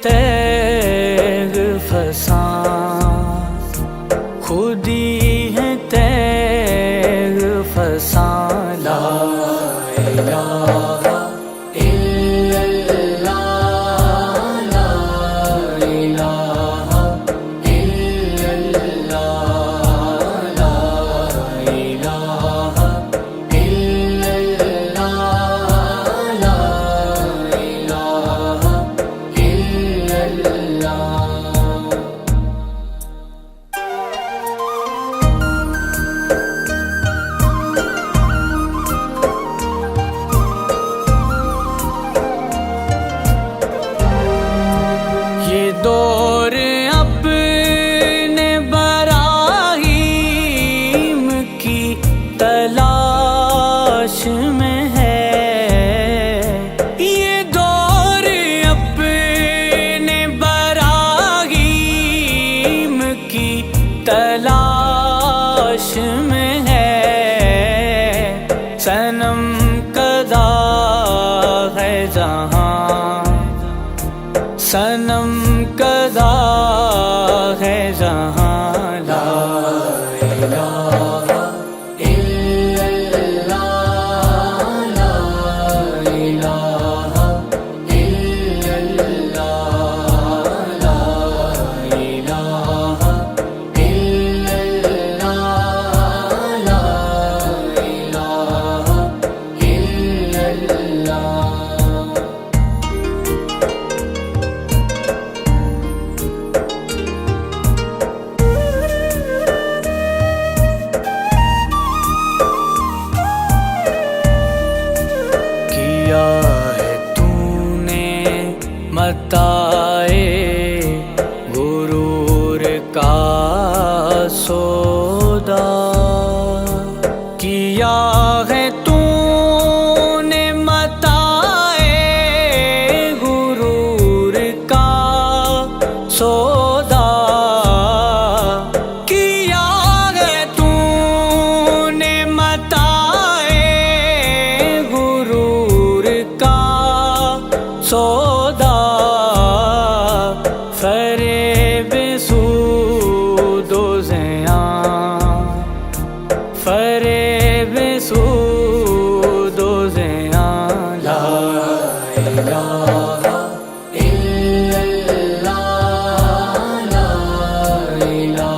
تیغ فساں، خود ہی ہے تیغ فساں، لا الہ الا اللہ، لا الہ الا اللہ، لا الہ الا اللہ، لا الہ الا اللہ۔ یہ دور اپنے براہیم کی تلاش میں ہے، یہ دور اپنے براہیم کی تلاش میں ہے، صنم کدا ہے جہاں، صنم کدا ہے جہاں، لا الہ الا اللہ، لا الہ الا اللہ، لا الہ الا اللہ، لا الہ الا اللہ۔ کیا ہے تو نے متاع غرور کا سودا، کیا ہے تو نے متاع غرور کا سودا، کیا ہے تو نے متاع غرور کا سودا، فریب سود و زیاں، فریب سود و زیاں، لا الہ الا اللہ، لا الہ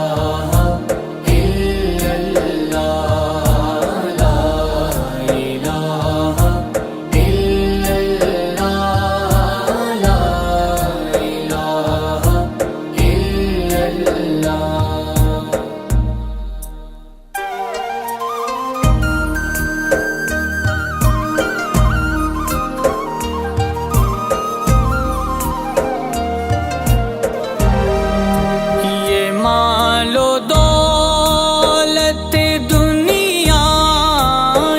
الا اللہ، لا الہ الا اللہ، لا الہ الا اللہ۔ یہ مال و دولت دنیا،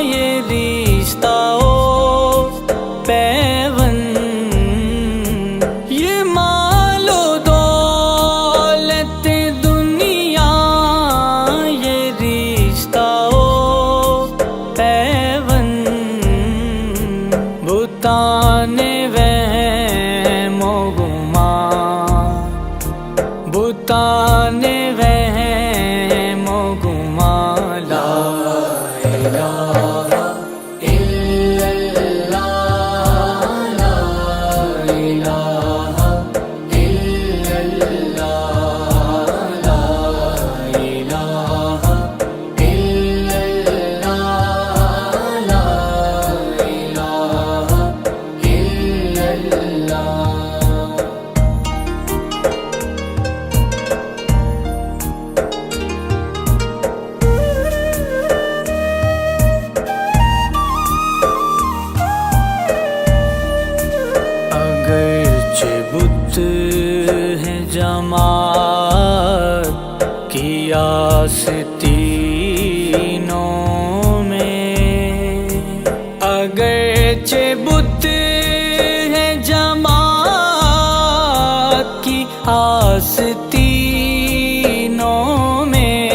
یہ رشتہ و پیوند، یہ مال و دولت دنیا، یہ رشتہ و پیوند، بتان وہم و گمان، بتان وہم و گمان، لا الہ الا اللہ، لا الہ الا اللہ، لا الہ الا اللہ، لا الہ الا اللہ۔ اگرچہ بت ہے جماعت کی آستینوں میں، اگرچہ بت ہے جماعت کی آستینوں میں،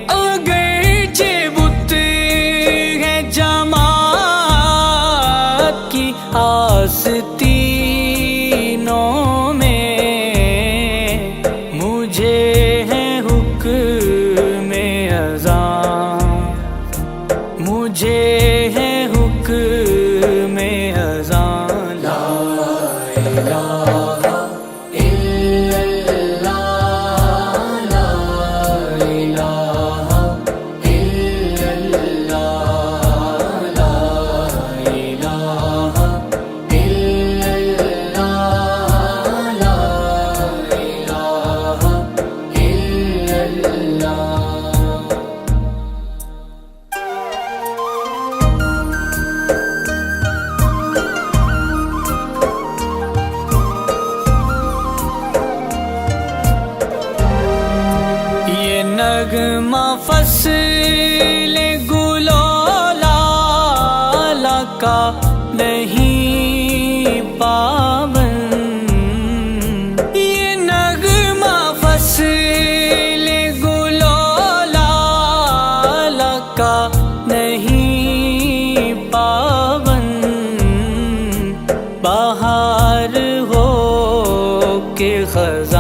اگرچہ بت ہے جماعت کی آستینوں کا نہیں پابند، یہ نغمہ فصل گل و لالا کا نہیں پابند، بہار ہو کے خزاں